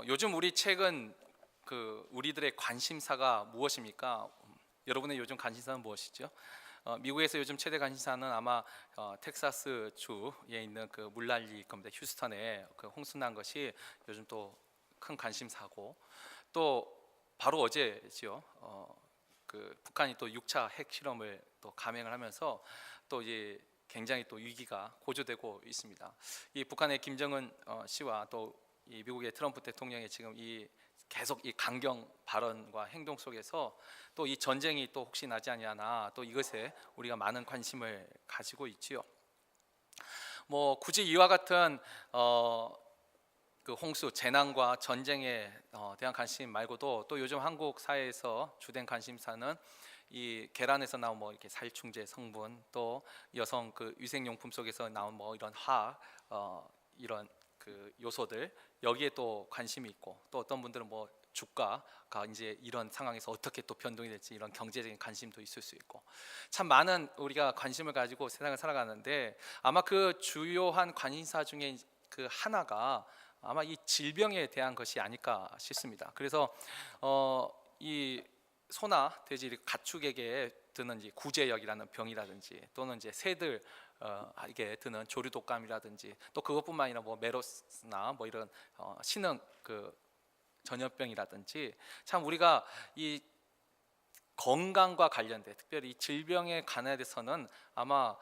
요즘 우리 최근 우리들의 관심사가 무엇입니까? 여러분의 요즘 관심사는 무엇이죠? 미국에서 요즘 최대 관심사는 아마 텍사스 주에 있는 그 물난리 겁니다. 휴스턴에 그 홍수 난 것이 요즘 또 큰 관심사고, 또 바로 어제지요. 그 북한이 또 6차 핵 실험을 또 감행을 하면서 또 이제 굉장히 또 위기가 고조되고 있습니다. 이 북한의 김정은 씨와 또 이 미국의 트럼프 대통령의 지금 이 계속 이 강경 발언과 행동 속에서 또 이 전쟁이 또 혹시 나지 않냐나 또 이것에 우리가 많은 관심을 가지고 있지요. 뭐 굳이 이와 같은 그 홍수 재난과 전쟁에 대한 관심 말고도 또 요즘 한국 사회에서 주된 관심사는 이 계란에서 나온 뭐 이렇게 살충제 성분, 또 여성 그 위생용품 속에서 나온 뭐 이런 이런 그 요소들, 여기에 또 관심이 있고, 또 어떤 분들은 뭐 주가가 이제 이런 상황에서 어떻게 또 변동이 될지 이런 경제적인 관심도 있을 수 있고, 참 많은 우리가 관심을 가지고 세상을 살아가는데, 아마 그 주요한 관심사 중에 그 하나가 아마 이 질병에 대한 것이 아닐까 싶습니다. 그래서 이 소나 돼지 가축에게 드는 이제 구제역이라는 병이라든지, 또는 이제 새들 이게 드는 조류독감이라든지, 또 그것뿐만 아니라 뭐 메로스나 뭐 이런 신흥 그 전염병이라든지, 참 우리가 이 건강과 관련된, 특별히 이 질병에 관해서는 아마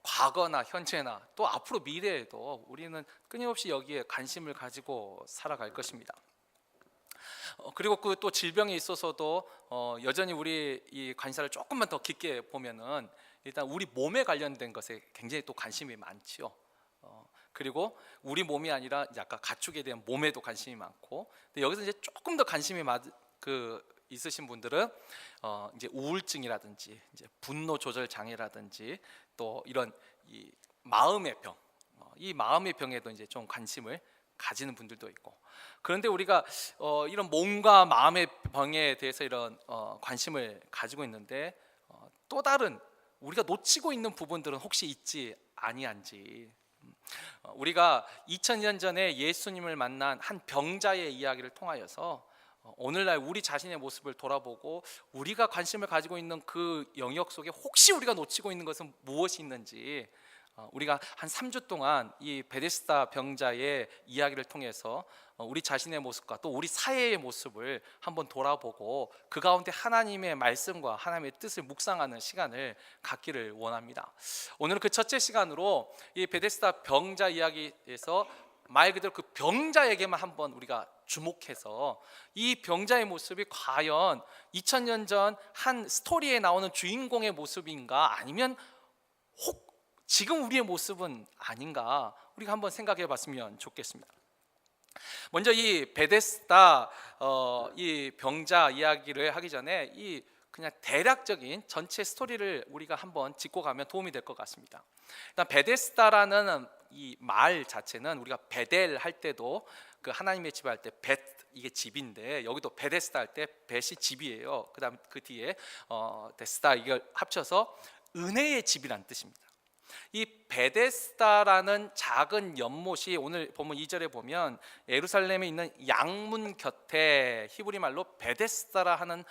과거나 현재나 또 앞으로 미래에도 우리는 끊임없이 여기에 관심을 가지고 살아갈 것입니다. 그리고 그 또 질병에 있어서도 여전히 우리 이 관심사를 조금만 더 깊게 보면은 일단 우리 몸에 관련된 것에 굉장히 또 관심이 많지요. 그리고 우리 몸이 아니라 약간 가축에 대한 몸에도 관심이 많고, 근데 여기서 이제 조금 더 관심이 있으신 분들은 이제 우울증이라든지 이제 분노 조절 장애라든지, 또 이런 이 마음의 병, 이 마음의 병에도 이제 좀 관심을 가지는 분들도 있고. 그런데 우리가 이런 몸과 마음의 병에 대해서 이런 관심을 가지고 있는데, 또 다른 우리가 놓치고 있는 부분들은 혹시 있지 아니한지. 우리가 2000년 전에 예수님을 만난 한 병자의 이야기를 통하여서 오늘날 우리 자신의 모습을 돌아보고 우리가 관심을 가지고 있는 그 영역 속에 혹시 우리가 놓치고 있는 것은 무엇이 있는지, 우리가 한 3주 동안 이 베데스다 병자의 이야기를 통해서 우리 자신의 모습과 또 우리 사회의 모습을 한번 돌아보고 그 가운데 하나님의 말씀과 하나님의 뜻을 묵상하는 시간을 갖기를 원합니다. 오늘은 그 첫째 시간으로 이 베데스다 병자 이야기에서 말 그대로 그 병자에게만 한번 우리가 주목해서 이 병자의 모습이 과연 2000년 전 한 스토리에 나오는 주인공의 모습인가, 아니면 혹 지금 우리의 모습은 아닌가, 우리가 한번 생각해 봤으면 좋겠습니다. 먼저 이 베데스다 이 병자 이야기를 하기 전에 이 그냥 대략적인 전체 스토리를 우리가 한번 짚고 가면 도움이 될 것 같습니다. 일단 베데스다라는 이 말 자체는 우리가 베델 할 때도 그 하나님의 집 할 때 벳, 이게 집인데, 여기도 베데스다 할 때 벳이 집이에요. 그다음 그 뒤에 데스다, 이걸 합쳐서 은혜의 집이란 뜻입니다. 이 베데스다라는 작은 연못이 오늘 본문 2절에 보면 예루살렘에 있는 양문 곁에 히브리 말로 베데스다라 하는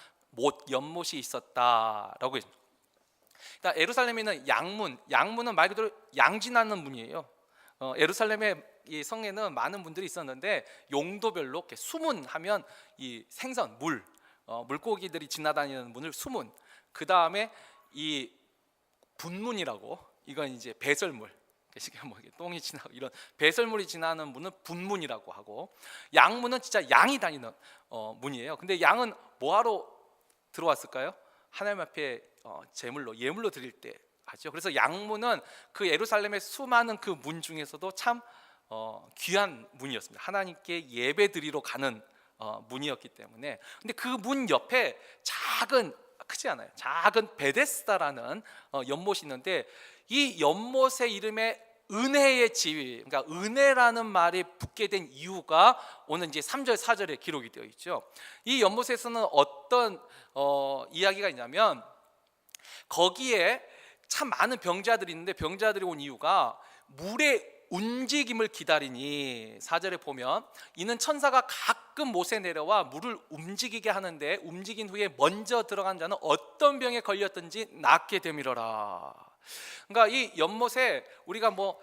연못이 있었다라고 했습니다. 그러니까 예루살렘에 있는 양문은 말 그대로 양지나는 문이에요. 예루살렘의 이 성에는 많은 문들이 있었는데, 용도별로 이렇게 수문하면 이 생선, 물고기들이 지나다니는 문을 수문, 그 다음에 이 분문이라고, 이건 이제 배설물, 뭐 똥이 지나고 이런 배설물이 지나는 문은 분문이라고 하고, 양문은 진짜 양이 다니는 문이에요. 근데 양은 뭐하러 들어왔을까요? 하나님 앞에 예물로 드릴 때 하죠. 그래서 양문은 그 예루살렘의 수많은 그 문 중에서도 참 귀한 문이었습니다. 하나님께 예배 드리러 가는 문이었기 때문에. 근데 그 문 옆에 크지 않아요, 작은 베데스다라는 연못이 있는데, 이 연못의 이름에 은혜의 집, 그러니까 은혜라는 말이 붙게 된 이유가 오늘 이제 3절 4절에 기록이 되어 있죠. 이 연못에서는 어떤 이야기가 있냐면, 거기에 참 많은 병자들이 있는데, 병자들이 온 이유가 물의 움직임을 기다리니 4절에 보면 이는 천사가 가끔 못에 내려와 물을 움직이게 하는데 움직인 후에 먼저 들어간 자는 어떤 병에 걸렸든지 낫게 되밀어라. 그러니까 이 연못에 우리가 뭐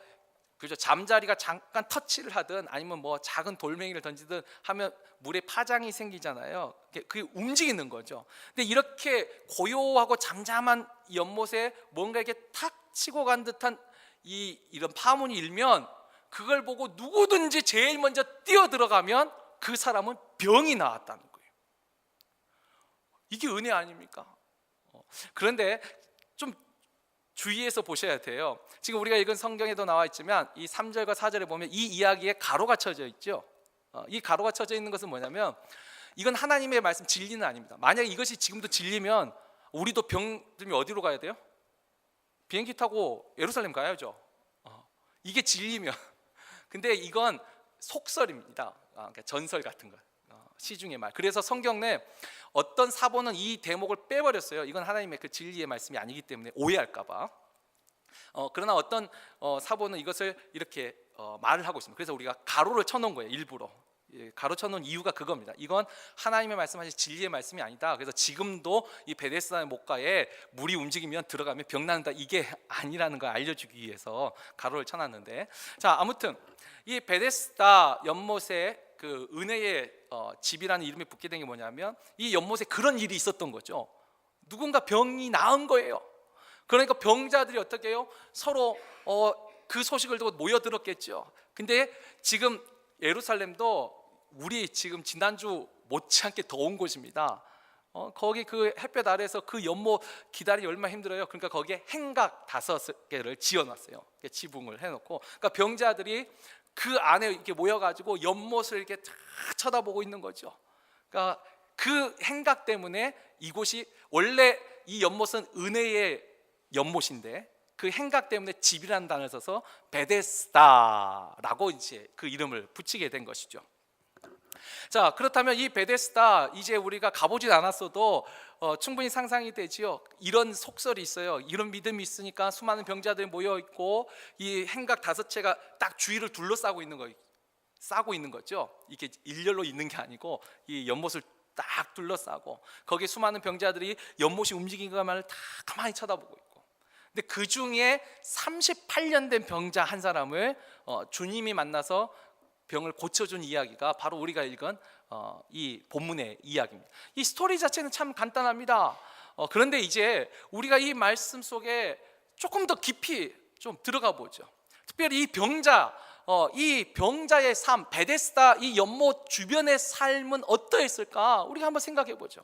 그죠, 잠자리가 잠깐 터치를 하든 아니면 뭐 작은 돌멩이를 던지든 하면 물에 파장이 생기잖아요. 그게 움직이는 거죠. 근데 이렇게 고요하고 잠잠한 연못에 뭔가 이렇게 탁 치고 간 듯한 이런 파문이 일면 그걸 보고 누구든지 제일 먼저 뛰어 들어가면 그 사람은 병이 나았다는 거예요. 이게 은혜 아닙니까? 그런데 좀 주의해서 보셔야 돼요. 지금 우리가 읽은 성경에도 나와 있지만 이 3절과 4절에 보면 이 이야기에 가로가 쳐져 있죠. 이 가로가 쳐져 있는 것은 뭐냐면 이건 하나님의 말씀 진리는 아닙니다. 만약에 이것이 지금도 진리면 우리도 병 들면 어디로 가야 돼요? 비행기 타고 예루살렘 가야죠. 이게 진리면. 근데 이건 속설입니다. 그러니까 전설 같은 거, 시중의 말. 그래서 성경 내 어떤 사본은 이 대목을 빼버렸어요. 이건 하나님의 그 진리의 말씀이 아니기 때문에 오해할까봐. 그러나 어떤 사본은 이것을 이렇게 말을 하고 있습니다. 그래서 우리가 가로를 쳐놓은 거예요. 일부러 가로 쳐놓은 이유가 그겁니다. 이건 하나님의 말씀하신 진리의 말씀이 아니다. 그래서 지금도 이 베데스다의 목가에 물이 움직이면 들어가면 병 난다, 이게 아니라는 걸 알려주기 위해서 가로를 쳐놨는데, 자, 아무튼 이 베데스다 연못에 그 은혜의 집이라는 이름이 붙게 된 게 뭐냐면 이 연못에 그런 일이 있었던 거죠. 누군가 병이 나은 거예요. 그러니까 병자들이 어떻게 해요? 서로 그 소식을 듣고 모여들었겠죠. 근데 지금 예루살렘도 우리 지금 지난주 못지않게 더운 곳입니다. 거기 그 햇볕 아래에서 그 연못 기다리기 얼마나 힘들어요. 그러니까 거기에 행각 5개를 지어놨어요. 지붕을 해놓고, 그러니까 병자들이 그 안에 이렇게 모여가지고 연못을 이렇게 다 쳐다보고 있는 거죠. 그러니까 그 행각 때문에 이곳이, 원래 이 연못은 은혜의 연못인데 그 행각 때문에 집이라는 단어를 써서 베데스다라고 이제 그 이름을 붙이게 된 것이죠. 자, 그렇다면 이 베데스다, 이제 우리가 가보진 않았어도 충분히 상상이 되지요. 이런 속설이 있어요. 이런 믿음이 있으니까 수많은 병자들이 모여 있고 이 행각 5채가 딱 주위를 둘러싸고 있는 거, 싸고 있는 거죠. 이게 일렬로 있는 게 아니고 이 연못을 딱 둘러싸고 거기에 수많은 병자들이 연못이 움직이는 것만을 다 가만히 쳐다보고 있고, 근데 그 중에 38년 된 병자 한 사람을 주님이 만나서 병을 고쳐준 이야기가 바로 우리가 읽은 이 본문의 이야기입니다. 이 스토리 자체는 참 간단합니다. 그런데 이제 우리가 이 말씀 속에 조금 더 깊이 좀 들어가 보죠. 특별히 이 병자, 이 병자의 삶, 베데스다 이 연못 주변의 삶은 어떠했을까? 우리가 한번 생각해 보죠.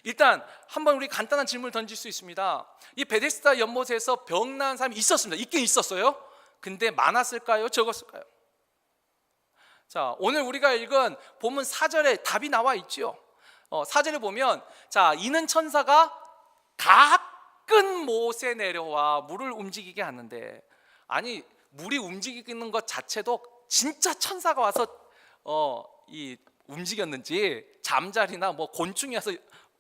일단 한번 우리 간단한 질문을 던질 수 있습니다. 이 베데스다 연못에서 병난 사람이 있었습니다. 있긴 있었어요. 근데 많았을까요? 적었을까요? 자, 오늘 우리가 읽은 본문 4절에 답이 나와 있죠. 4절에 보면, 자, 이는 천사가 가끔 못에 내려와 물을 움직이게 하는데, 아니 물이 움직이는 것 자체도 진짜 천사가 와서 이 움직였는지, 잠자리나 뭐 곤충이 와서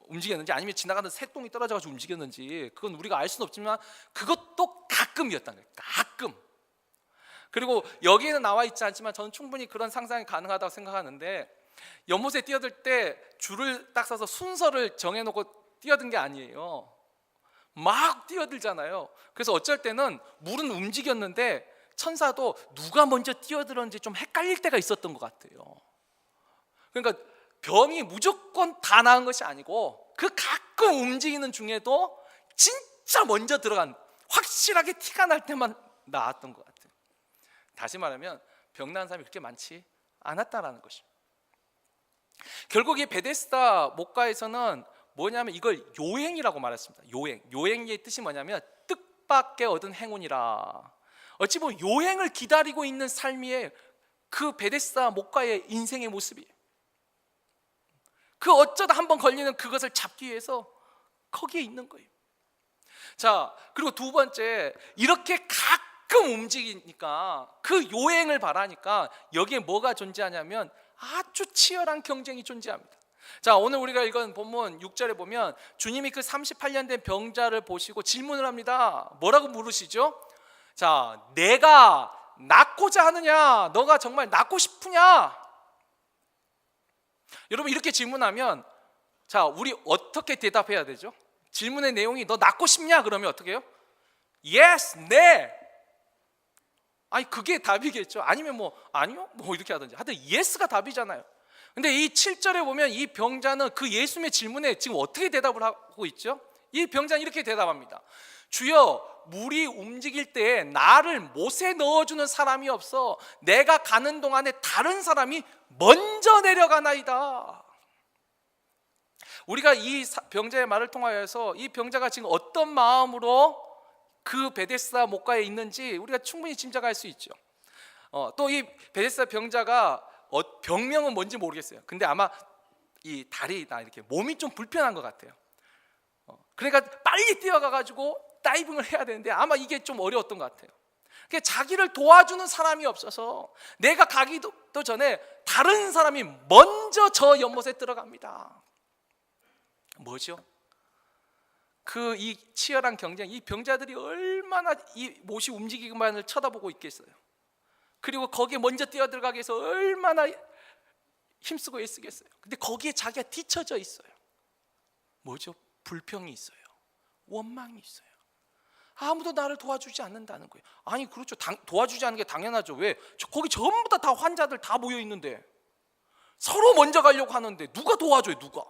움직였는지, 아니면 지나가는 새똥이 떨어져가지고 움직였는지, 그건 우리가 알 수는 없지만 그것도 가끔이었다는 거예요. 가끔. 그리고 여기에는 나와 있지 않지만 저는 충분히 그런 상상이 가능하다고 생각하는데, 연못에 뛰어들 때 줄을 딱 서서 순서를 정해놓고 뛰어든 게 아니에요. 막 뛰어들잖아요. 그래서 어쩔 때는 물은 움직였는데 천사도 누가 먼저 뛰어들었는지 좀 헷갈릴 때가 있었던 것 같아요. 그러니까 병이 무조건 다 나은 것이 아니고 그 가끔 움직이는 중에도 진짜 먼저 들어간, 확실하게 티가 날 때만 나았던 것 같아요. 다시 말하면 병난 사람이 그렇게 많지 않았다라는 것입니다. 결국 이 베데스다 목가에서는 뭐냐면 이걸 요행이라고 말했습니다. 요행의 뜻이 뭐냐면 뜻밖의 얻은 행운이라. 어찌 보면 요행을 기다리고 있는 삶이에요. 그 베데스다 목가의 인생의 모습이에요. 그 어쩌다 한번 걸리는 그것을 잡기 위해서 거기에 있는 거예요. 자, 그리고 두 번째, 이렇게 가끔 움직이니까, 그 요행을 바라니까 여기에 뭐가 존재하냐면 아주 치열한 경쟁이 존재합니다. 자, 오늘 우리가 읽은 본문 6절에 보면 주님이 그 38년 된 병자를 보시고 질문을 합니다. 뭐라고 물으시죠? 자, 내가 낫고자 하느냐? 너가 정말 낫고 싶으냐? 여러분 이렇게 질문하면 자, 우리 어떻게 대답해야 되죠? 질문의 내용이 너 낫고 싶냐? 그러면 어떻게 해요? Yes, 네. 아니 그게 답이겠죠. 아니면 뭐 아니요? 뭐 이렇게 하든지. 하여튼 Yes가 답이잖아요. 근데 이 7절에 보면 이 병자는 그 예수님의 질문에 지금 어떻게 대답을 하고 있죠? 이 병자는 이렇게 대답합니다. 주여, 물이 움직일 때 나를 못에 넣어주는 사람이 없어 내가 가는 동안에 다른 사람이 먼저 내려가나이다. 우리가 이 병자의 말을 통하여서 이 병자가 지금 어떤 마음으로 그 베데스다 목가에 있는지 우리가 충분히 짐작할 수 있죠. 또 이 베데스다 병자가 병명은 뭔지 모르겠어요. 근데 아마 이 다리나 이렇게 몸이 좀 불편한 것 같아요. 그러니까 빨리 뛰어가가지고 다이빙을 해야 되는데 아마 이게 좀 어려웠던 것 같아요. 그러니까 자기를 도와주는 사람이 없어서 내가 가기도 전에 다른 사람이 먼저 저 연못에 들어갑니다. 뭐죠? 그 이 치열한 경쟁, 이 병자들이 얼마나 이 못이 움직이기만을 쳐다보고 있겠어요. 그리고 거기에 먼저 뛰어들어가기 위해서 얼마나 힘쓰고 애쓰겠어요. 근데 거기에 자기가 뒤처져 있어요. 뭐죠? 불평이 있어요. 원망이 있어요. 아무도 나를 도와주지 않는다는 거예요. 아니 그렇죠. 도와주지 않는 게 당연하죠. 왜? 거기 전부 다 환자들 다 모여 있는데 서로 먼저 가려고 하는데 누가 도와줘요? 누가?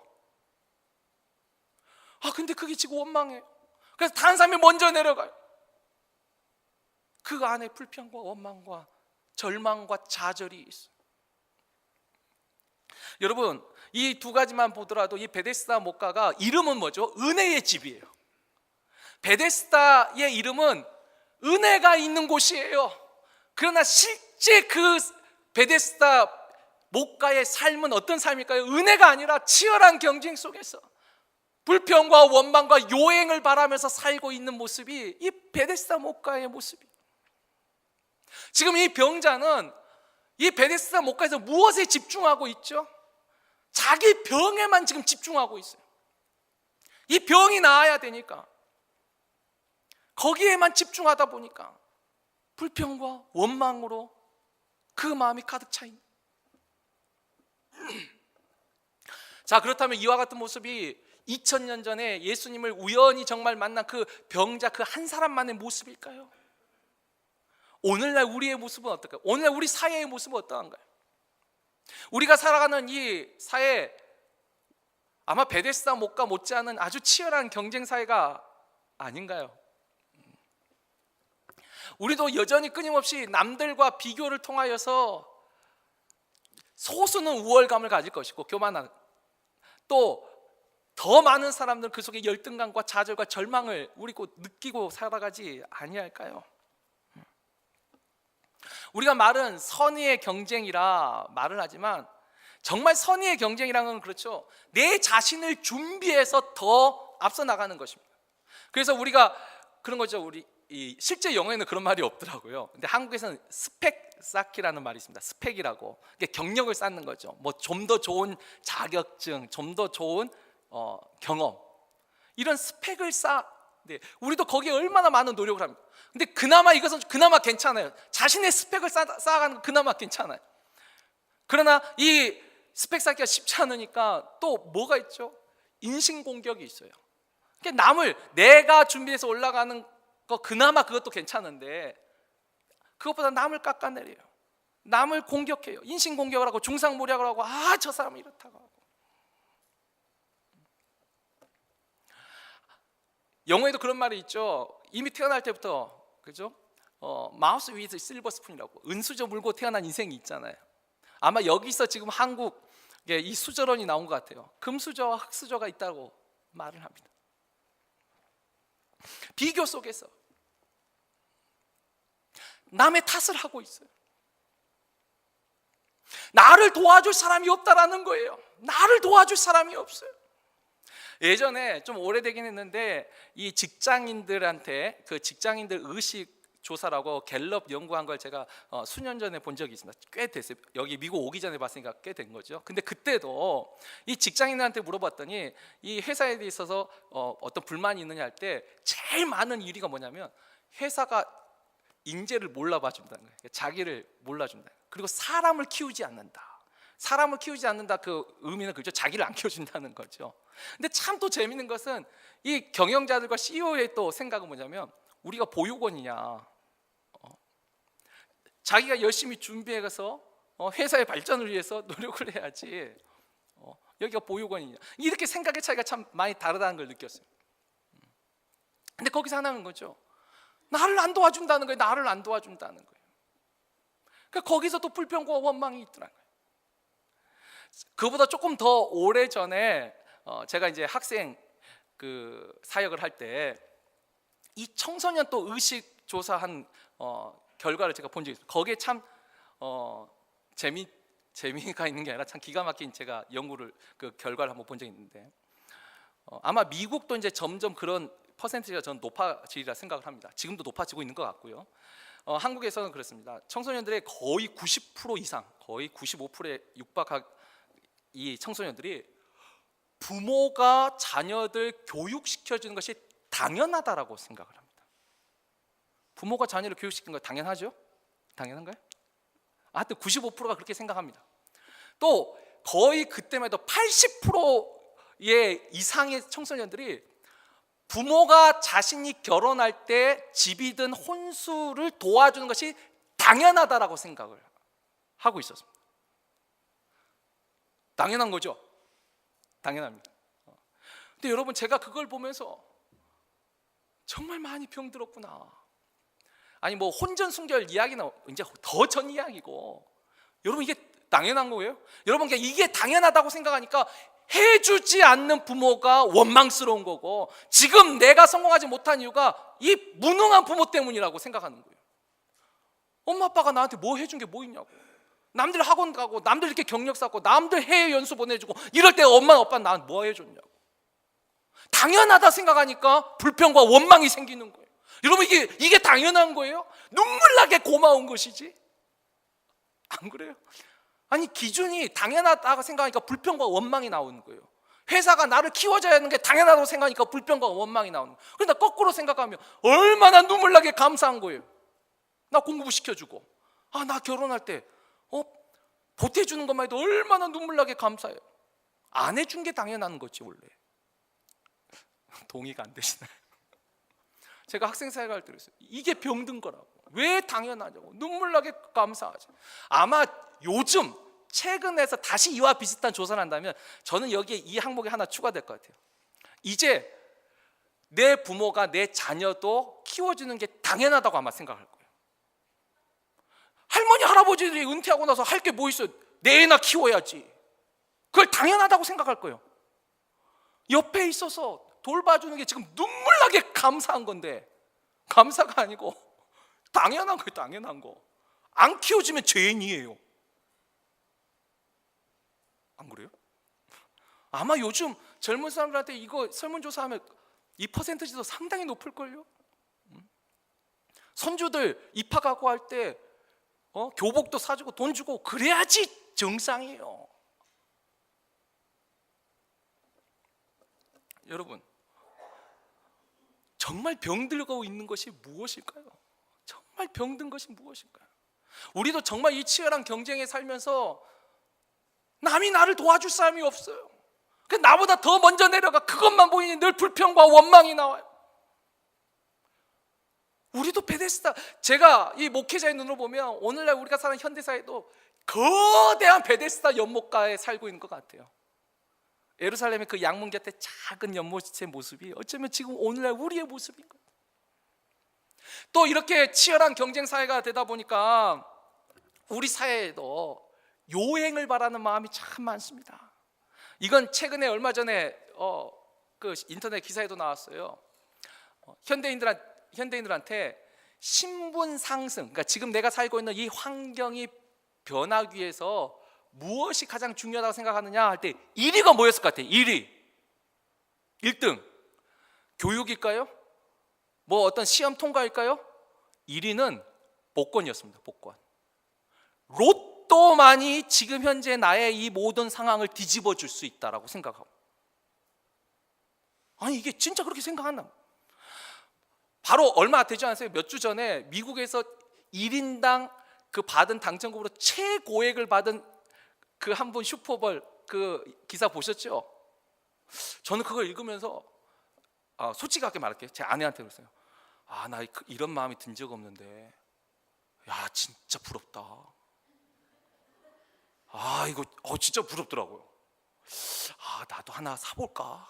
근데 그게 지금 원망해요. 그래서 다른 사람이 먼저 내려가요. 그 안에 불평과 원망과 절망과 좌절이 있어요. 여러분 이 두 가지만 보더라도 이 베데스다 목가가 이름은 뭐죠? 은혜의 집이에요. 베데스다의 이름은 은혜가 있는 곳이에요. 그러나 실제 그 베데스다 목가의 삶은 어떤 삶일까요? 은혜가 아니라 치열한 경쟁 속에서 불평과 원망과 요행을 바라면서 살고 있는 모습이 이 베데스다 목가의 모습이에요. 지금 이 병자는 이 베데스다 목가에서 무엇에 집중하고 있죠? 자기 병에만 지금 집중하고 있어요. 이 병이 나아야 되니까 거기에만 집중하다 보니까 불평과 원망으로 그 마음이 가득 차 있는. 자, 그렇다면 이와 같은 모습이 2000년 전에 예수님을 우연히 정말 만난 그 병자 그 한 사람만의 모습일까요? 오늘날 우리의 모습은 어떨까요? 오늘날 우리 사회의 모습은 어떠한가요? 우리가 살아가는 이 사회, 아마 베데스다 목가 못지않은 아주 치열한 경쟁 사회가 아닌가요? 우리도 여전히 끊임없이 남들과 비교를 통하여서 소수는 우월감을 가질 것이고 교만한, 또 더 많은 사람들은 그 속에 열등감과 좌절과 절망을 우리 곧 느끼고 살아가지 아니할까요? 우리가 말은 선의의 경쟁이라 말을 하지만 정말 선의의 경쟁이라는 건 그렇죠. 내 자신을 준비해서 더 앞서 나가는 것입니다. 그래서 우리가 그런 거죠. 우리 실제 영어에는 그런 말이 없더라고요. 근데 한국에서는 스펙 쌓기라는 말이 있습니다. 스펙이라고. 이게 경력을 쌓는 거죠. 뭐 좀 더 좋은 자격증, 좀 더 좋은 경험, 이런 스펙을 네, 우리도 거기에 얼마나 많은 노력을 합니다. 근데 그나마 이것은 그나마 괜찮아요. 자신의 스펙을 쌓아가는 건 그나마 괜찮아요. 그러나 이 스펙 쌓기가 쉽지 않으니까 또 뭐가 있죠? 인신공격이 있어요. 그러니까 남을, 내가 준비해서 올라가는 거 그나마 그것도 괜찮은데 그것보다 남을 깎아내려요. 남을 공격해요. 인신공격을 하고 중상모략을 하고, 저 사람이 이렇다고 하고. 영어에도 그런 말이 있죠. 이미 태어날 때부터, 그죠? 마우스 위에서 실버 스푼이라고, 은수저 물고 태어난 인생이 있잖아요. 아마 여기서 지금 한국에 이 수저론이 나온 것 같아요. 금수저와 흑수저가 있다고 말을 합니다. 비교 속에서 남의 탓을 하고 있어요. 나를 도와줄 사람이 없다라는 거예요. 나를 도와줄 사람이 없어요. 예전에 좀 오래되긴 했는데 이 직장인들한테 그 직장인들 의식 조사라고 갤럽 연구한 걸 제가 수년 전에 본 적이 있습니다. 꽤 됐어요. 여기 미국 오기 전에 봤으니까 꽤 된 거죠. 근데 그때도 이 직장인들한테 물어봤더니 이 회사에 있어서 어떤 불만이 있느냐 할 때 제일 많은 이유가 뭐냐면 회사가 인재를 몰라봐 준다는 거예요. 자기를 몰라준다. 그리고 사람을 키우지 않는다. 사람을 키우지 않는다, 그 의미는 그죠. 자기를 안 키워준다는 거죠. 근데 참 또 재밌는 것은 이 경영자들과 CEO의 또 생각은 뭐냐면, 우리가 보육원이냐, 자기가 열심히 준비해서 회사의 발전을 위해서 노력을 해야지, 여기가 보육원이냐, 이렇게 생각의 차이가 참 많이 다르다는 걸 느꼈어요. 근데 거기서 하나는 거죠. 나를 안 도와준다는 거예요. 나를 안 도와준다는 거예요. 그러니까 거기서 또 불평과 원망이 있더라고요. 그보다 조금 더 오래 전에 제가 이제 학생 그 사역을 할 때 이 청소년 또 의식 조사한 결과를 제가 본 적이 있어요. 거기에 참 재미가 있는 게 아니라 참 기가 막힌 제가 연구를, 그 결과를 한번 본 적이 있는데, 아마 미국도 이제 점점 그런 퍼센티지가 저는 높아지리라 생각을 합니다. 지금도 높아지고 있는 것 같고요. 한국에서는 그렇습니다. 청소년들의 거의 90% 이상, 거의 95%에 육박한 이 청소년들이 부모가 자녀들 교육시켜주는 것이 당연하다라고 생각을 합니다. 부모가 자녀를 교육시키는 거 당연하죠? 당연한가요? 하여튼 95%가 그렇게 생각합니다. 또 거의 그때만 해도 80%의 이상의 청소년들이 부모가 자신이 결혼할 때 집이든 혼수를 도와주는 것이 당연하다라고 생각을 하고 있었습니다. 당연한 거죠? 당연합니다. 근데 여러분, 제가 그걸 보면서 정말 많이 병들었구나. 아니 뭐 혼전순결 이야기는 이제 더 전 이야기고, 여러분 이게 당연한 거예요? 여러분 이게 당연하다고 생각하니까 해주지 않는 부모가 원망스러운 거고, 지금 내가 성공하지 못한 이유가 이 무능한 부모 때문이라고 생각하는 거예요. 엄마 아빠가 나한테 뭐 해준 게 뭐 있냐고. 남들 학원 가고, 남들 이렇게 경력 쌓고, 남들 해외 연수 보내주고, 이럴 때 엄마 아빠는 나한테 뭐 해줬냐고. 당연하다 생각하니까 불평과 원망이 생기는 거예요. 여러분 이게 당연한 거예요? 눈물 나게 고마운 것이지, 안 그래요? 아니 기준이 당연하다고 생각하니까 불평과 원망이 나오는 거예요. 회사가 나를 키워줘야 하는 게 당연하다고 생각하니까 불평과 원망이 나오는 거예요. 그런데 거꾸로 생각하면 얼마나 눈물 나게 감사한 거예요. 나 공부 시켜주고, 나 결혼할 때 보태주는 것만 해도 얼마나 눈물 나게 감사해요. 안 해준 게 당연한 거지 원래. 동의가 안 되시나요? 제가 학생 사회를 할 때 그랬어요. 이게 병든 거라고. 왜 당연하냐고. 눈물 나게 감사하죠. 아마 요즘 최근에서 다시 이와 비슷한 조사를 한다면 저는 여기에 이 항목이 하나 추가될 것 같아요. 이제 내 부모가 내 자녀도 키워주는 게 당연하다고 아마 생각할 거예요. 할머니 할아버지들이 은퇴하고 나서 할 게 뭐 있어요? 내 애나 키워야지. 그걸 당연하다고 생각할 거예요. 옆에 있어서 돌봐주는 게 지금 눈물 나게 감사한 건데, 감사가 아니고 당연한 거예요. 당연한 거. 안 키워주면 죄인이에요. 안 그래요? 아마 요즘 젊은 사람들한테 이거 설문조사하면 이 퍼센티지도 상당히 높을걸요. 손주들 입학하고 할 때 교복도 사주고 돈 주고 그래야지 정상이에요. 여러분, 정말 병들고 있는 것이 무엇일까요? 정말 병든 것이 무엇일까요? 우리도 정말 이 치열한 경쟁에 살면서 남이 나를 도와줄 사람이 없어요. 나보다 더 먼저 내려가 그것만 보이니 늘 불평과 원망이 나와요. 우리도 베데스다, 제가 이 목회자의 눈으로 보면 오늘날 우리가 사는 현대사회도 거대한 베데스다 연못가에 살고 있는 것 같아요. 예루살렘의 그 양문 곁에 작은 연못의 모습이 어쩌면 지금 오늘날 우리의 모습인 거예요. 또 이렇게 치열한 경쟁 사회가 되다 보니까 우리 사회에도 요행을 바라는 마음이 참 많습니다. 이건 최근에 얼마 전에 그 인터넷 기사에도 나왔어요. 현대인들한테 신분 상승, 그러니까 지금 내가 살고 있는 이 환경이 변하기 위해서 무엇이 가장 중요하다고 생각하느냐 할 때 1위가 뭐였을 것 같아요? 1등 교육일까요? 뭐 어떤 시험 통과일까요? 1위는 복권이었습니다. 복권. 로또만이 지금 현재 나의 이 모든 상황을 뒤집어 줄 수 있다라고 생각하고, 아니 이게 진짜 그렇게 생각하나? 바로 얼마 되지 않았어요? 몇 주 전에 미국에서 1인당 그 받은 당첨금으로 최고액을 받은 그 한 분 슈퍼볼 그 기사 보셨죠? 저는 그걸 읽으면서 솔직하게 말할게요. 제 아내한테 그랬어요. 나 이런 마음이 든 적 없는데 야 진짜 부럽다. 이거 진짜 부럽더라고요. 나도 하나 사볼까?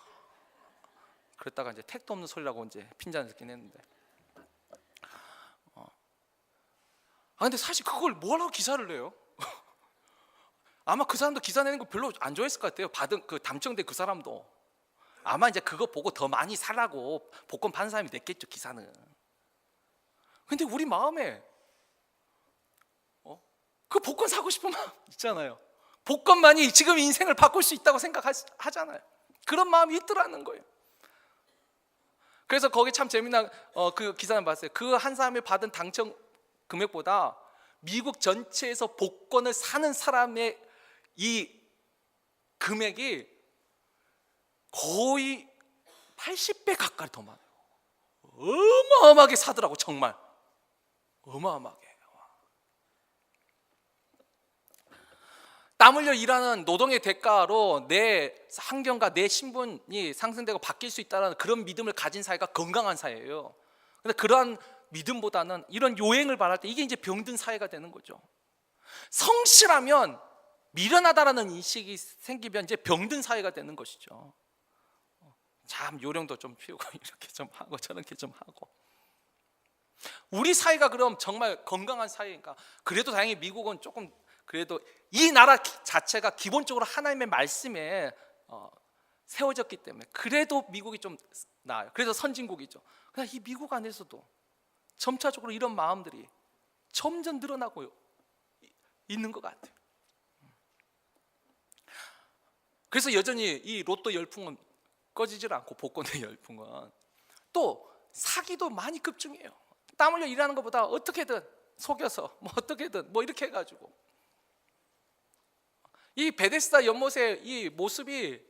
그랬다가 이제 택도 없는 소리라고 이제 핀잔을 듣긴 했는데 근데 사실 그걸 뭐라고 기사를 내요? 아마 그 사람도 기사 내는 거 별로 안 좋아했을 것 같아요. 받은 그 당첨된 그 사람도 아마 이제 그거 보고 더 많이 사라고 복권 파는 사람이 냈겠죠, 기사는. 근데 우리 마음에 그 복권 사고 싶은 마음 있잖아요. 복권만이 지금 인생을 바꿀 수 있다고 생각하잖아요. 그런 마음이 있더라는 거예요. 그래서 거기 참 재미난 그 기사를 봤어요. 그 한 사람이 받은 당첨 금액보다 미국 전체에서 복권을 사는 사람의 이 금액이 거의 80배 가까이 더 많아요. 어마어마하게 사더라고. 정말 어마어마하게. 땀 흘려 일하는 노동의 대가로 내 환경과 내 신분이 상승되고 바뀔 수 있다는 그런 믿음을 가진 사회가 건강한 사회예요. 근데 그러한 믿음보다는 이런 요행을 바랄 때 이게 이제 병든 사회가 되는 거죠. 성실하면 미련하다라는 인식이 생기면 이제 병든 사회가 되는 것이죠. 참 요령도 좀 피우고 이렇게 좀 하고 저렇게 좀 하고. 우리 사회가 그럼 정말 건강한 사회인가? 그래도 다행히 미국은 조금 그래도 이 나라 자체가 기본적으로 하나님의 말씀에 세워졌기 때문에 그래도 미국이 좀 나아요. 그래서 선진국이죠. 그냥 이 미국 안에서도 점차적으로 이런 마음들이 점점 늘어나고 있는 것 같아요. 그래서 여전히 이 로또 열풍은 꺼지질 않고 복권의 열풍은 또 사기도 많이 급증해요. 땀 흘려 일하는 것보다 어떻게든 속여서 어떻게든 이렇게 해가지고 이 베데스다 연못의 이 모습이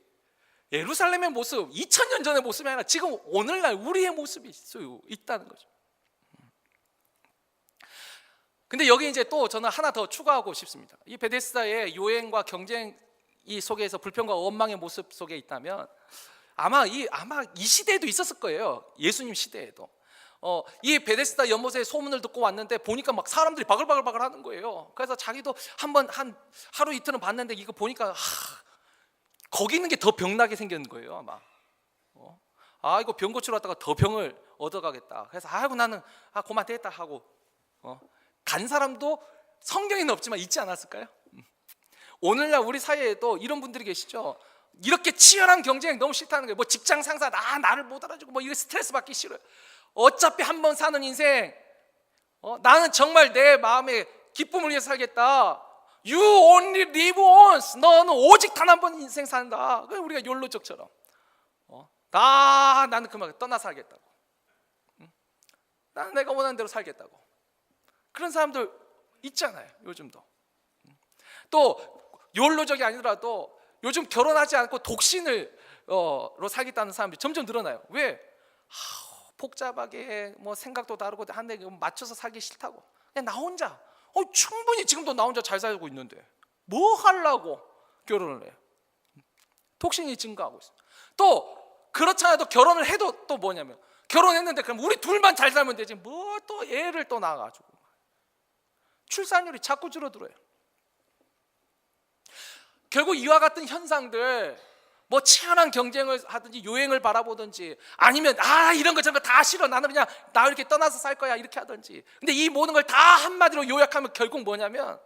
예루살렘의 모습 2000년 전의 모습이 아니라 지금 오늘날 우리의 모습이 있다는 거죠. 근데 여기 이제 또 저는 하나 더 추가하고 싶습니다. 이 베데스다의 요행과 경쟁 이 속에서 불평과 원망의 모습 속에 있다면 아마 이 시대에도 있었을 거예요. 예수님 시대에도. 이 베데스다 연못의 소문을 듣고 왔는데 보니까 막 사람들이 바글바글 하는 거예요. 그래서 자기도 한번 하루 이틀은 봤는데 이거 보니까 거기 있는 게 더 병나게 생겼는 거예요. 아마 이거 병 고치러 왔다가 더 병을 얻어가겠다. 그래서 나는 그만 됐다 하고 간 사람도 성경에는 없지만 있지 않았을까요? 오늘날 우리 사회에도 이런 분들이 계시죠. 이렇게 치열한 경쟁이 너무 싫다는 거예요. 직장 상사 나를 못 알아주고 이거 스트레스 받기 싫어요. 어차피 한 번 사는 인생 나는 정말 내 마음에 기쁨을 위해 살겠다. You only live once. 너는 오직 단 한 번 인생 산다. 그게 우리가 욜로족처럼 나는 그만 떠나 살겠다고. 나는 내가 원하는 대로 살겠다고. 그런 사람들 있잖아요. 요즘도. 또 욜로족이 아니더라도 요즘 결혼하지 않고 독신으로 살겠다는 사람들이 점점 늘어나요. 왜? 복잡하게 생각도 다르고 한데 맞춰서 살기 싫다고. 그냥 나 혼자 충분히 지금도 나 혼자 잘 살고 있는데 뭐 하려고 결혼을 해? 독신이 증가하고 있어요. 또 그렇잖아도 결혼을 해도 또 뭐냐면 결혼했는데 그럼 우리 둘만 잘 살면 되지 뭐 또 애를 또 낳아가지고 출산율이 자꾸 줄어들어요. 결국 이와 같은 현상들 치열한 경쟁을 하든지 요행을 바라보든지 아니면 이런 거 저런 거 다 싫어 나는 그냥 나 이렇게 떠나서 살 거야 이렇게 하든지 근데 이 모든 걸 다 한마디로 요약하면 결국 뭐냐면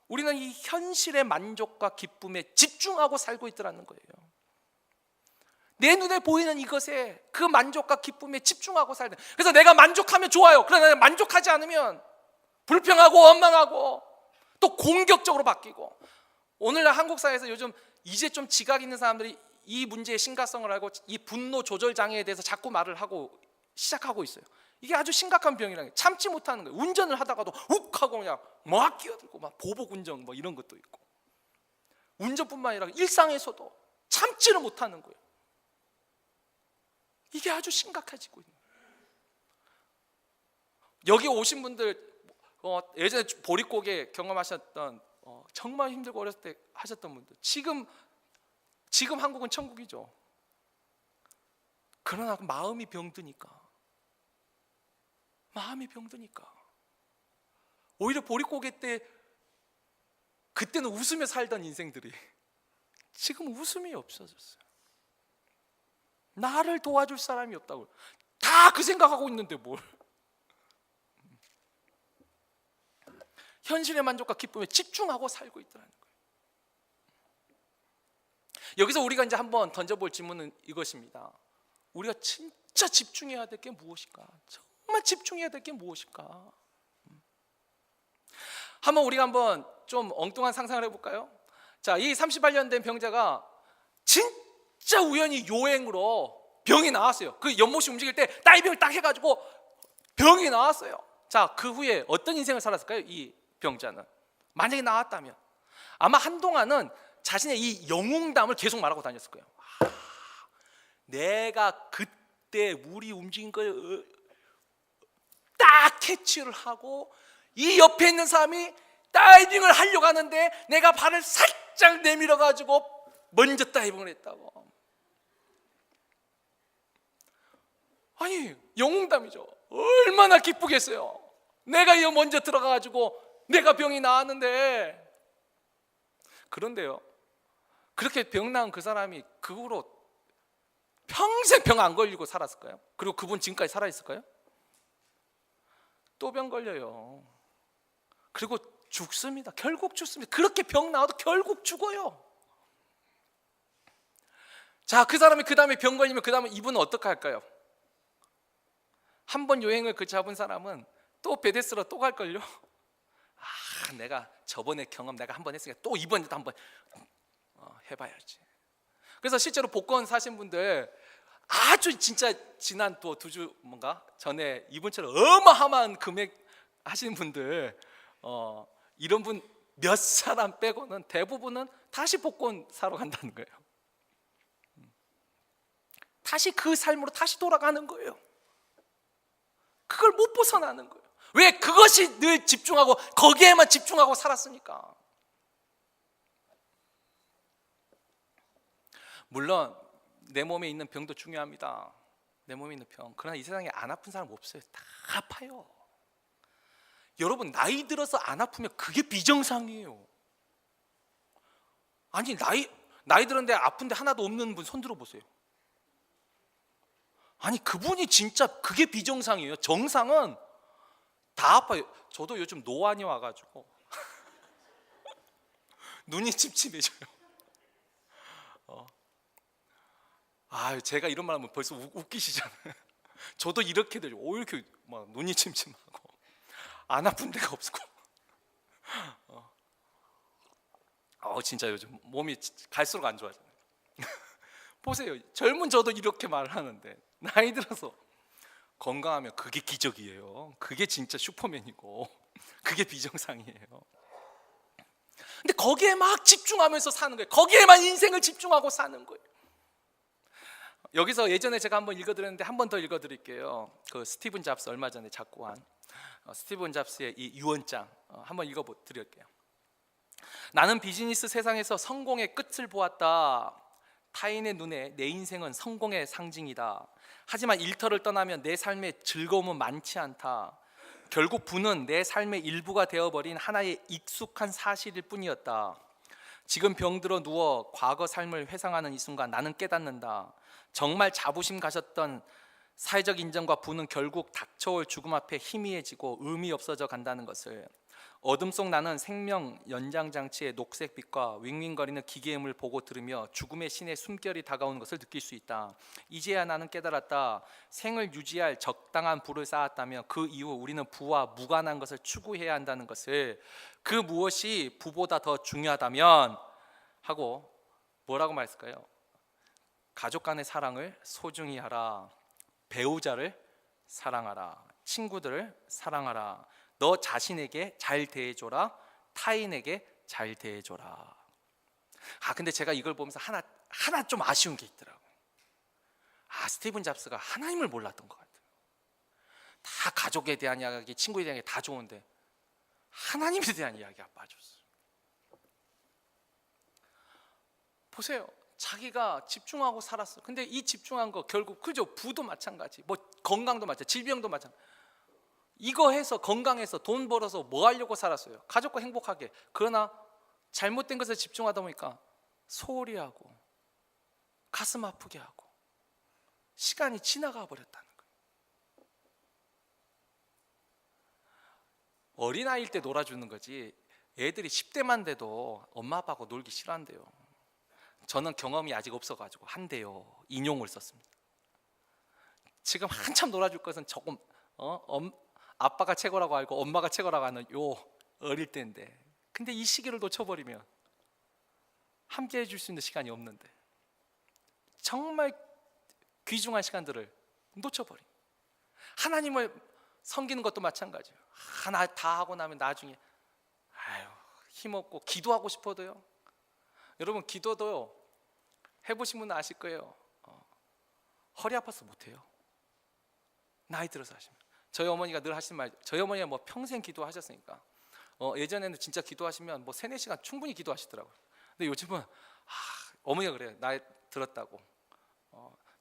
우리는 이 현실의 만족과 기쁨에 집중하고 살고 있더라는 거예요. 내 눈에 보이는 이것에 그 만족과 기쁨에 집중하고 살다. 그래서 내가 만족하면 좋아요. 그러나 내가 만족하지 않으면 불평하고 원망하고 또 공격적으로 바뀌고 오늘날 한국 사회에서 요즘 이제 좀 지각 있는 사람들이 이 문제의 심각성을 알고 이 분노 조절 장애에 대해서 자꾸 말을 하고 시작하고 있어요. 이게 아주 심각한 병이라는 게 참지 못하는 거예요. 운전을 하다가도 욱 하고 그냥 막 끼어들고 막 보복 운전 이런 것도 있고 운전뿐만 아니라 일상에서도 참지를 못하는 거예요. 이게 아주 심각해지고 있는 거예요. 여기 오신 분들 예전에 보릿고개 경험하셨던 정말 힘들고 어렸을 때 하셨던 분들, 지금 한국은 천국이죠. 그러나 마음이 병드니까 오히려 보릿고개 때 그때는 웃으며 살던 인생들이 지금 웃음이 없어졌어요. 나를 도와줄 사람이 없다고. 다 그 생각하고 있는데 뭘. 현실의 만족과 기쁨에 집중하고 살고 있더라는 거예요. 여기서 우리가 이제 한번 던져볼 질문은 이것입니다. 우리가 진짜 집중해야 될 게 무엇일까? 정말 집중해야 될 게 무엇일까? 우리가 한번 좀 엉뚱한 상상을 해볼까요? 자, 이 38년 된 병자가 진짜 우연히 요행으로 병이 나왔어요. 그 연못이 움직일 때 다이빙을 딱 해가지고 병이 나왔어요. 자, 그 후에 어떤 인생을 살았을까요? 이 병자는 만약에 나왔다면 아마 한동안은 자신의 이 영웅담을 계속 말하고 다녔을 거예요. 내가 그때 물이 움직인 걸 딱 캐치를 하고 이 옆에 있는 사람이 다이빙을 하려고 하는데 내가 발을 살짝 내밀어 가지고 먼저 다이빙을 했다고. 아니, 영웅담이죠. 얼마나 기쁘겠어요. 내가 이거 먼저 들어가 가지고 내가 병이 나았는데. 그런데요, 그렇게 병 나은 그 사람이 그 후로 평생 병 안 걸리고 살았을까요? 그리고 그분 지금까지 살아있을까요? 또 병 걸려요. 그리고 죽습니다. 결국 죽습니다. 그렇게 병 나와도 결국 죽어요. 자, 그 사람이 그 다음에 병 걸리면 그 다음에 이분은 어떻게 할까요? 한 번 여행을 그 잡은 사람은 또 베데스로 또 갈걸요? 내가 저번에 경험 내가 한 번 했으니까 또 이번에도 한번 해봐야지. 그래서 실제로 복권 사신 분들 아주 진짜 지난 또 2주 뭔가 전에 이분처럼 어마어마한 금액 하시는 분들 이런 분 몇 사람 빼고는 대부분은 다시 복권 사러 간다는 거예요. 다시 그 삶으로 다시 돌아가는 거예요. 그걸 못 벗어나는 거예요. 왜? 그것이 늘 집중하고 거기에만 집중하고 살았으니까. 물론 내 몸에 있는 병도 중요합니다. 내 몸에 있는 병. 그러나 이 세상에 안 아픈 사람 없어요. 다 아파요. 여러분, 나이 들어서 안 아프면 그게 비정상이에요. 아니, 나이 들었는데 아픈데 하나도 없는 분 손 들어보세요. 아니, 그분이 진짜 그게 비정상이에요. 정상은 다 아파요. 저도 요즘 노안이 와가지고 눈이 침침해져요. 제가 이런 말 하면 벌써 웃기시잖아요. 저도 이렇게 되죠. 이렇게 막 눈이 침침하고 안 아픈 데가 없고 진짜 요즘 몸이 갈수록 안 좋아져요. 보세요. 젊은 저도 이렇게 말하는데 나이 들어서 건강하면 그게 기적이에요. 그게 진짜 슈퍼맨이고 그게 비정상이에요. 근데 거기에 막 집중하면서 사는 거예요. 거기에만 인생을 집중하고 사는 거예요. 여기서 예전에 제가 한번 읽어드렸는데 한 번 더 읽어드릴게요. 그 스티븐 잡스 얼마 전에 작고한 스티븐 잡스의 이 유언장 한번 읽어드릴게요. 나는 비즈니스 세상에서 성공의 끝을 보았다. 타인의 눈에 내 인생은 성공의 상징이다. 하지만 일터를 떠나면 내 삶의 즐거움은 많지 않다. 결국 부는 내 삶의 일부가 되어버린 하나의 익숙한 사실일 뿐이었다. 지금 병들어 누워 과거 삶을 회상하는 이 순간 나는 깨닫는다. 정말 자부심 가졌던 사회적 인정과 부는 결국 닥쳐올 죽음 앞에 희미해지고 의미 없어져 간다는 것을. 어둠 속 나는 생명 연장장치의 녹색빛과 윙윙거리는 기계음을 보고 들으며 죽음의 신의 숨결이 다가오는 것을 느낄 수 있다. 이제야 나는 깨달았다. 생을 유지할 적당한 부를 쌓았다면 그 이후 우리는 부와 무관한 것을 추구해야 한다는 것을. 그 무엇이 부보다 더 중요하다면 하고 뭐라고 말했을까요? 가족 간의 사랑을 소중히 하라. 배우자를 사랑하라. 친구들을 사랑하라. 너 자신에게 잘 대해줘라. 타인에게 잘 대해줘라. 근데 제가 이걸 보면서 하나 좀 아쉬운 게 있더라고요. 스티븐 잡스가 하나님을 몰랐던 것 같아요. 다 가족에 대한 이야기, 친구에 대한 이야기 다 좋은데 하나님에 대한 이야기가 빠졌어요. 보세요. 자기가 집중하고 살았어. 근데 이 집중한 거 결국 그죠? 부도 마찬가지, 뭐 건강도 마찬가지, 질병도 마찬가지. 이거 해서 건강해서 돈 벌어서 뭐 하려고 살았어요? 가족과 행복하게. 그러나 잘못된 것에 집중하다 보니까 소홀히 하고 가슴 아프게 하고 시간이 지나가 버렸다는 거예요. 어린아이일 때 놀아주는 거지 애들이 10대만 돼도 엄마 아빠하고 놀기 싫어한대요. 저는 경험이 아직 없어가지고 한대요. 인용을 썼습니다. 지금 한참 놀아줄 것은 조금 아빠가 최고라고 알고 엄마가 최고라고 하는 요 어릴 때인데, 근데 이 시기를 놓쳐버리면 함께 해줄 수 있는 시간이 없는데 정말 귀중한 시간들을 놓쳐버린. 하나님을 섬기는 것도 마찬가지예요. 하나 다 하고 나면 나중에 힘없고 기도하고 싶어도요. 여러분 기도도 해보신 분은 아실 거예요. 허리 아파서 못해요. 나이 들어서 하시면. 저희 어머니가 늘 하시는 말, 저희 어머니가 뭐 평생 기도하셨으니까 예전에는 진짜 기도하시면 뭐 3-4시간 충분히 기도하시더라고요. 근데 요즘은 어머니가 그래요. 나이 들었다고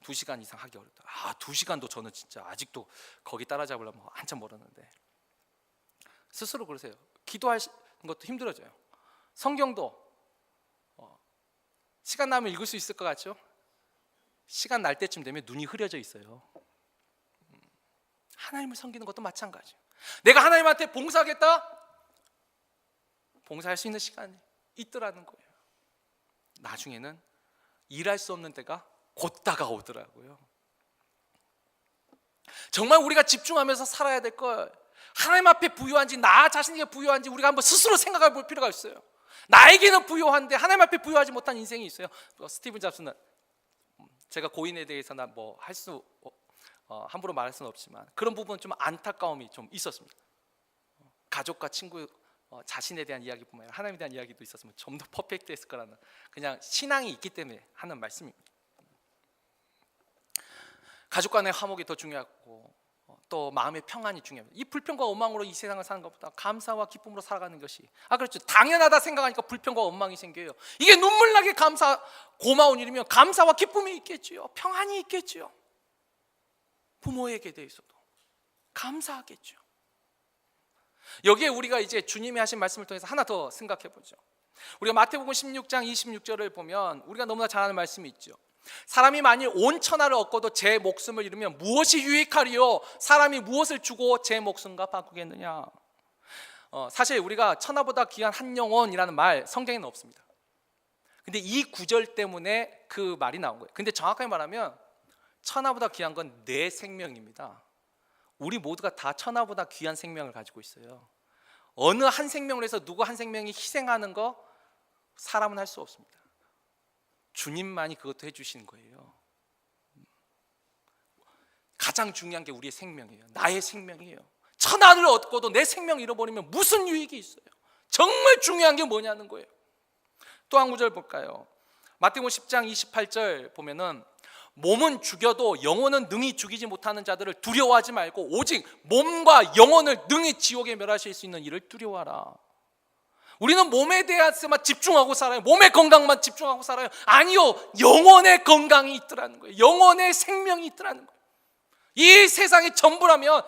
2시간 이상 하기 어렵다. 2시간도 저는 진짜 아직도 거기 따라잡으려면 한참 멀었는데 스스로 그러세요. 기도하는 것도 힘들어져요. 성경도 시간 나면 읽을 수 있을 것 같죠? 시간 날 때쯤 되면 눈이 흐려져 있어요. 하나님을 섬기는 것도 마찬가지예요. 내가 하나님한테 봉사하겠다? 봉사할 수 있는 시간이 있더라는 거예요. 나중에는 일할 수 없는 때가 곧 다가오더라고요. 정말 우리가 집중하면서 살아야 될 걸, 하나님 앞에 부유한지 나 자신에게 부유한지 우리가 한번 스스로 생각해 볼 필요가 있어요. 나에게는 부유한데 하나님 앞에 부유하지 못한 인생이 있어요. 스티븐 잡스는, 제가 고인에 대해서나 뭐 할 수 함부로 말할 수는 없지만 그런 부분은 좀 안타까움이 좀 있었습니다. 가족과 친구 자신에 대한 이야기뿐만 아니라 하나님에 대한 이야기도 있었으면 좀 더 퍼펙트했을 거라는 그냥 신앙이 있기 때문에 하는 말씀입니다. 가족 간의 화목이 더 중요하고 또 마음의 평안이 중요합니다. 이 불평과 원망으로 이 세상을 사는 것보다 감사와 기쁨으로 살아가는 것이 그렇죠. 당연하다 생각하니까 불평과 원망이 생겨요. 이게 눈물나게 고마운 일이면 감사와 기쁨이 있겠지요. 평안이 있겠지요. 부모에게 대해서도 감사하겠죠. 여기에 우리가 이제 주님이 하신 말씀을 통해서 하나 더 생각해 보죠. 우리가 마태복음 16장 26절을 보면 우리가 너무나 잘 아는 말씀이 있죠. 사람이 만일 온 천하를 얻고도 제 목숨을 잃으면 무엇이 유익하리요? 사람이 무엇을 주고 제 목숨과 바꾸겠느냐? 사실 우리가 천하보다 귀한 한 영혼이라는 말 성경에는 없습니다. 근데 이 구절 때문에 그 말이 나온 거예요. 근데 정확하게 말하면 천하보다 귀한 건 내 생명입니다. 우리 모두가 다 천하보다 귀한 생명을 가지고 있어요. 어느 한 생명을 해서 누구 한 생명이 희생하는 거 사람은 할 수 없습니다. 주님만이 그것도 해주시는 거예요. 가장 중요한 게 우리의 생명이에요. 나의 생명이에요. 천하를 얻고도 내 생명 잃어버리면 무슨 유익이 있어요? 정말 중요한 게 뭐냐는 거예요. 또 한 구절 볼까요? 마태복음 10장 28절 보면은 몸은 죽여도 영혼은 능히 죽이지 못하는 자들을 두려워하지 말고 오직 몸과 영혼을 능히 지옥에 멸하실 수 있는 일을 두려워하라. 우리는 몸에 대해서만 집중하고 살아요. 몸의 건강만 집중하고 살아요. 아니요, 영혼의 건강이 있더라는 거예요. 영혼의 생명이 있더라는 거예요. 이 세상이 전부라면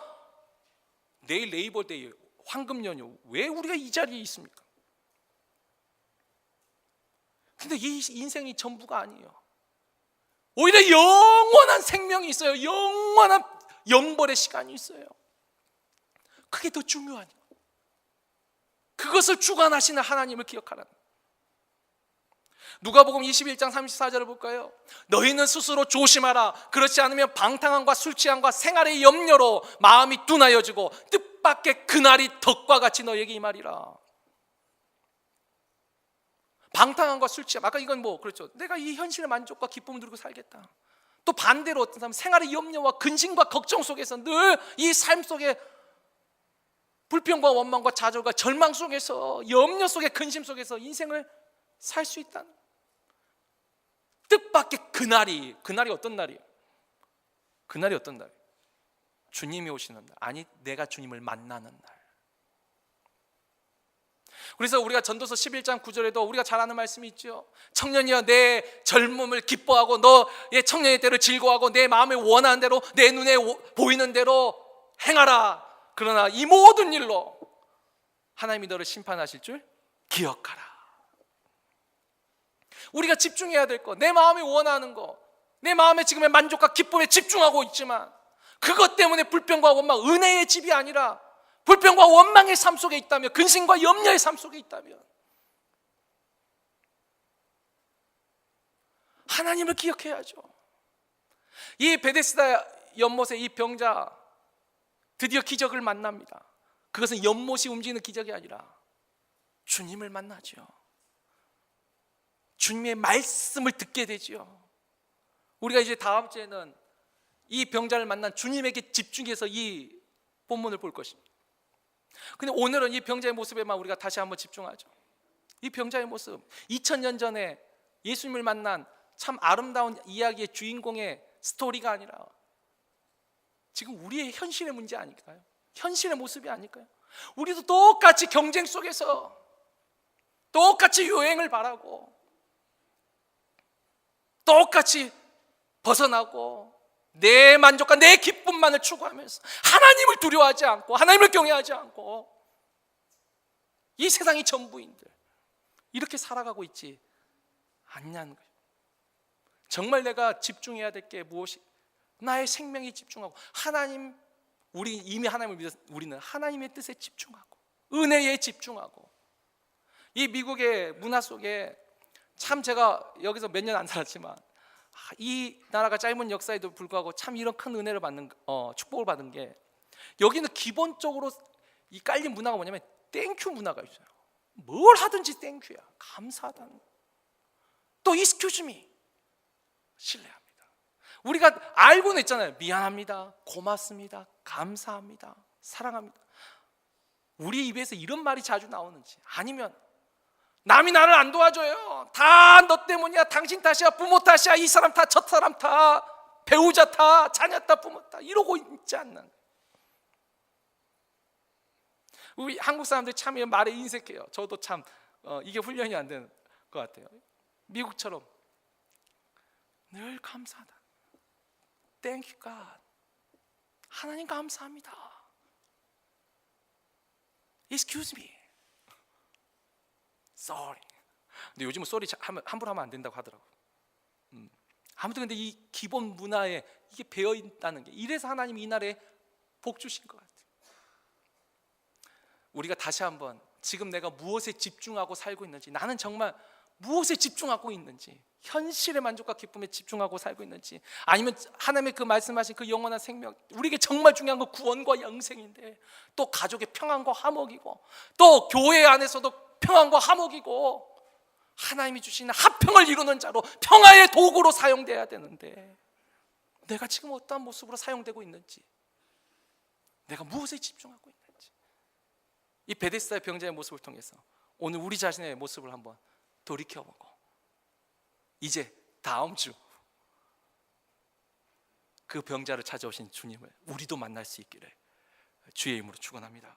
내일 레이버데이, 황금 연휴, 왜 우리가 이 자리에 있습니까? 근데 이 인생이 전부가 아니에요. 오히려 영원한 생명이 있어요. 영원한 영벌의 시간이 있어요. 그게 더 중요하니 그것을 주관하시는 하나님을 기억하라는. 누가복음 21장 34절을 볼까요? 너희는 스스로 조심하라. 그렇지 않으면 방탕함과 술 취함과 생활의 염려로 마음이 둔하여지고 뜻밖의 그날이 덕과 같이 너에게 임하리라. 방탕함과 술 취함, 아까 이건 뭐 그렇죠. 내가 이 현실의 만족과 기쁨을 누리고 살겠다. 또 반대로 어떤 사람은 생활의 염려와 근심과 걱정 속에서 늘 이 삶 속에 불평과 원망과 좌절과 절망 속에서 염려 속에 근심 속에서 인생을 살 수 있다는, 뜻밖의 그날이 어떤 날이에요? 그날이 어떤 날이에요? 주님이 오시는 날, 아니 내가 주님을 만나는 날. 그래서 우리가 전도서 11장 9절에도 우리가 잘 아는 말씀이 있죠. 청년이여 내 젊음을 기뻐하고 너의 청년의 때를 즐거워하고 내 마음에 원하는 대로 내 눈에 보이는 대로 행하라. 그러나 이 모든 일로 하나님이 너를 심판하실 줄 기억하라. 우리가 집중해야 될 거, 내 마음이 원하는 거, 내 마음의 지금의 만족과 기쁨에 집중하고 있지만 그것 때문에 불평과 원망, 은혜의 집이 아니라 불평과 원망의 삶 속에 있다면, 근심과 염려의 삶 속에 있다면 하나님을 기억해야죠. 이 베데스다 연못의 이 병자 드디어 기적을 만납니다. 그것은 연못이 움직이는 기적이 아니라 주님을 만나죠. 주님의 말씀을 듣게 되죠. 우리가 이제 다음 주에는 이 병자를 만난 주님에게 집중해서 이 본문을 볼 것입니다. 근데 오늘은 이 병자의 모습에만 우리가 다시 한번 집중하죠. 이 병자의 모습, 2000년 전에 예수님을 만난 참 아름다운 이야기의 주인공의 스토리가 아니라 지금 우리의 현실의 문제 아닐까요? 현실의 모습이 아닐까요? 우리도 똑같이 경쟁 속에서 똑같이 유행을 바라고 똑같이 벗어나고 내 만족과 내 기쁨만을 추구하면서 하나님을 두려워하지 않고 하나님을 경외하지 않고 이 세상이 전부인들 이렇게 살아가고 있지 않냐는 거예요. 정말 내가 집중해야 될 게 무엇이? 나의 생명에 집중하고 하나님, 우리 이미 하나님을 믿어서 우리는 하나님의 뜻에 집중하고 은혜에 집중하고 이 미국의 문화 속에 참 제가 여기서 몇 년 안 살았지만 이 나라가 짧은 역사에도 불구하고 참 이런 큰 은혜를 받는 축복을 받은 게 여기는 기본적으로 이 깔린 문화가 뭐냐면 땡큐 문화가 있어요. 뭘 하든지 땡큐야. 감사하다는 거. 또 excuse me 신뢰합니다. 우리가 알고는 있잖아요. 미안합니다, 고맙습니다, 감사합니다, 사랑합니다. 우리 입에서 이런 말이 자주 나오는지 아니면 남이 나를 안 도와줘요. 다 너 때문이야. 당신 탓이야. 부모 탓이야. 이 사람 탓, 저 사람 탓, 배우자 탓, 자녀 탓, 부모 탓 이러고 있지 않나. 우리 한국 사람들이 참 이 말에 인색해요. 저도 참 이게 훈련이 안 되는 것 같아요. 미국처럼 늘 감사하다. Thank you God. 하나님 감사합니다. Excuse me. Sorry. 근데 요즘은 sorry 함부로 하면 안 된다고 하더라고. 아무튼 근데 이 기본 문화에 이게 배어 있다는 게 이래서 하나님이 이 나라에 복 주신 것 같아요. 우리가 다시 한번 지금 내가 무엇에 집중하고 살고 있는지, 나는 정말 무엇에 집중하고 있는지, 현실의 만족과 기쁨에 집중하고 살고 있는지, 아니면 하나님의 그 말씀하신 그 영원한 생명, 우리에게 정말 중요한 건 구원과 영생인데 또 가족의 평안과 화목이고 또 교회 안에서도 평안과 화목이고 하나님이 주시는 화평을 이루는 자로 평화의 도구로 사용돼야 되는데 내가 지금 어떠한 모습으로 사용되고 있는지, 내가 무엇에 집중하고 있는지, 이 베데스다의 병자의 모습을 통해서 오늘 우리 자신의 모습을 한번 돌이켜보고 이제 다음 주 그 병자를 찾아오신 주님을 우리도 만날 수 있기를 주의 이름으로 축원합니다.